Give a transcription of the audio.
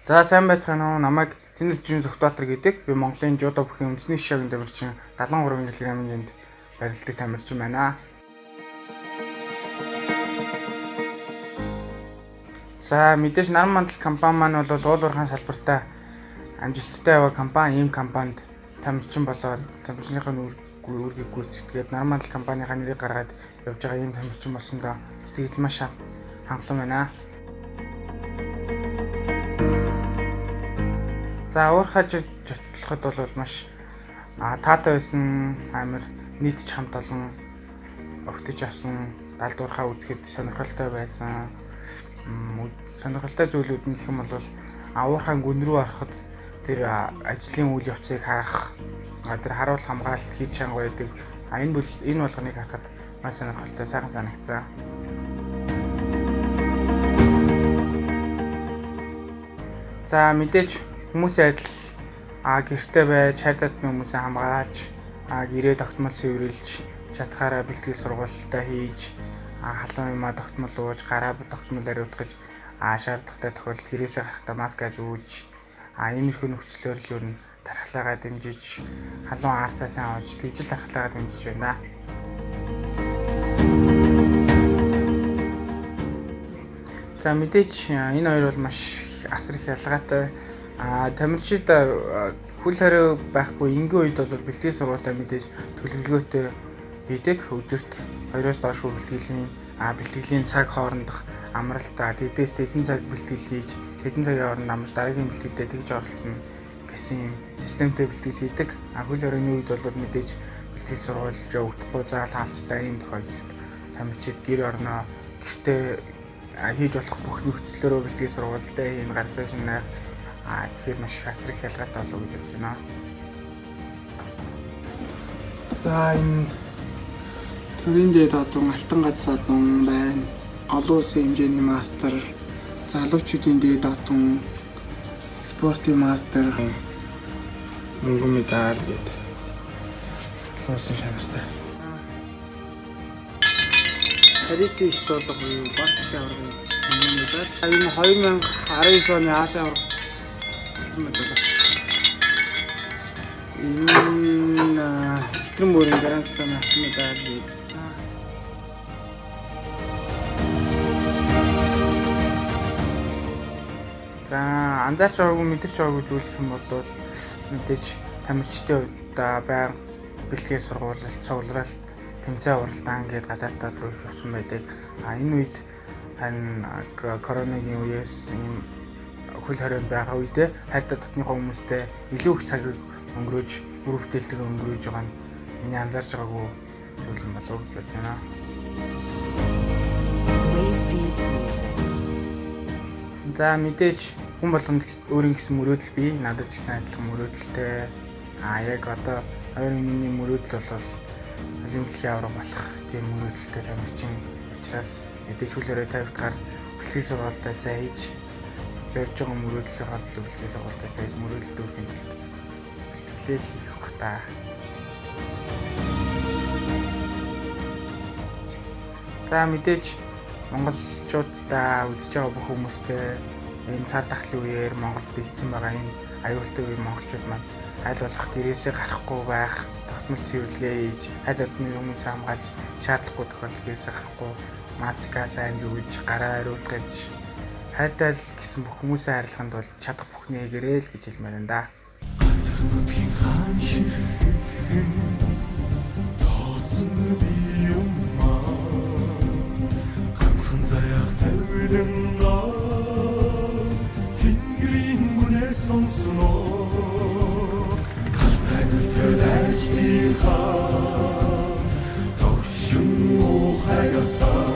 За сайн байцгаана уу. Намайг Тэнэржин Зөвхбаатар гэдэг. Би Монголын жуудо бүхийн үндэсний шишээгийн тамирчин 73 кг-ийн барилдаг тамирчин байна. За мэдээж Наран мандал компани маань бол уул уурхайн салбартаа амжилттай яваа компани. Ийм компанид тамирчин болоод тамирчныхаа үүргийг гүйцэтгээд Наран мандал компанийхаа нэрийг гаргаад явж байгаа ийм тамирчин болсондоо сэтгэл маш хангалуун байна. За уурхаж жотлоход бол маш таатай байсан, амар нийт ч хамт олон огтж авсан, далд уурхаа үзэхэд сонирхолтой байсан. Сонирхолтой зүйлүүд нь гэх юм бол уурхайн гүн рүү ороход тэр ажлын үйл явцыг харах, тэр харуул хамгаалалт хийж чанга байдаг. Энэ болгоныг харахад маш сонирхолтой, сайхан санагдсан. За мэдээж хүмүүсийн адил гэртээ байж хайртатны хүмүүсээ хамгаалж гэрээ тогтмол цэвэрлж чадхаараа бэлтгэл сургалтаа хийж халуун юмаа тогтмол ууж гараа тогтмол ариутгаж шаардлагатай тохиолдолд гэрээсээ гарахдаа маска зүүж иймэрхүү нөхцлөөр л юу н тархалаагаа дэмжиж халуун аарцаа сайн ууж тэгжил тархалаагаа дэмжиж байна. За мэдээж энэ хоёр бол маш асар их ялгаатай. Тамирчид хөл хариу байхгүй энгийн үед бол бэлтгэл сургалтаа мэдээж төлөвлөгөөтэй хийдэг. Өдөрт 2-оос доош бэлтгэлийн цаг хоорондох амралт тэдээс тэдэн цаг бэлтгэл хийж тэдэн цагийн хооронд амарч дараагийн бэлтгэлдээ тэгж оролцсон гэсэн юм системтэй бэлтгэл хийдэг. Хөл хорионы үед бол мэдээж бэлтгэл сургуулж өгдөхгүй заал хаалцтай ийм тохиолдолд тамирчид гэр орноо гэртээ хийж болох бүх нөхцлөөрөө бэлтгэл сургалтаа хийн гаргаж найх тэгэхээр маш их асар их ялгаатай болов гэж бодож байна. За энэ төрийн дэд одон алтан гац одон байна. Олон улсын хэмжээний мастер, залуучуудын дэд одон, спортын мастер, мөнгө медаль гэдэг. Олон улсын шанартай. Парисын их толгой буюу Балтик аваргын медаль. Энэ 2019 оны Азийн аварга медаль. Энэ хэтрэн бүрийн гранд-слам медаль. За анзаарч байгаагүй мэдэрч байгаагүй зүйл гэх юм бол мэдээж тамирчдын хувьд байнга бэлтгэл сургуулалт, цугларалт, тэмцээн уралдаан гээд гадаадад руу их явсан байдаг. Энэ үед харин коронавигийн үеэс хөл хорионд байгаа үедээ хайртай дотныхоо хүмүүстэй илүү их цагийг өнгөрөөж, үр бүтээлтэйг өнгөрөөж байгаа нь миний анзаарч байгаагүй зүйл юм болов уу гэж бодож байна. За мэдээж хүн болгонд өөрийн гэсэн мөрөөдөл бий. Надад ч гэсэн адилхан мөрөөдөлтэй. Яг одоо хоёрын миний мөрөөдөл бол олимпийн авраг болох тийм мөрөөдөлтэй тамирчин учраас мэдээж хөл хорой тавигдахаар бэлтгэл сургалтаа сайн хийж зорж байгаа мөрөөдлийнхөө төлөө бэлтгэл сургалтаа сайн хийж мөрөөдөлт өөртөө бэлтгэлээ хийх бах та. За мэдээж монголчуудаа үзэж байгаа бүх хүмүүстэй энэ цар тахлын үеэр Монголд игдсэн байгаа энэ аюултай үеэр монголчууд маань аль болох гэрээсээ гарахгүй байх, тогтмол цэвэрлэгээ хийж, аль одны хүмүүс хамгаалж, шаардлагагүй тохиолдолд гэрээсээ гарахгүй, маска сайн зүүж, гараа ариутгаж, хайртай гэсэн бүх хүмүүсээ хайрлаханд бол чадах бүхнээ гэрээ л гэж хэлмээр байна да. Газар нутгийн хаан ширхэг тоосон би юм ганцхан заяах тавилан тэнгэрийн үнээс сонсноо Ajdiha, Toshun Muhagasa.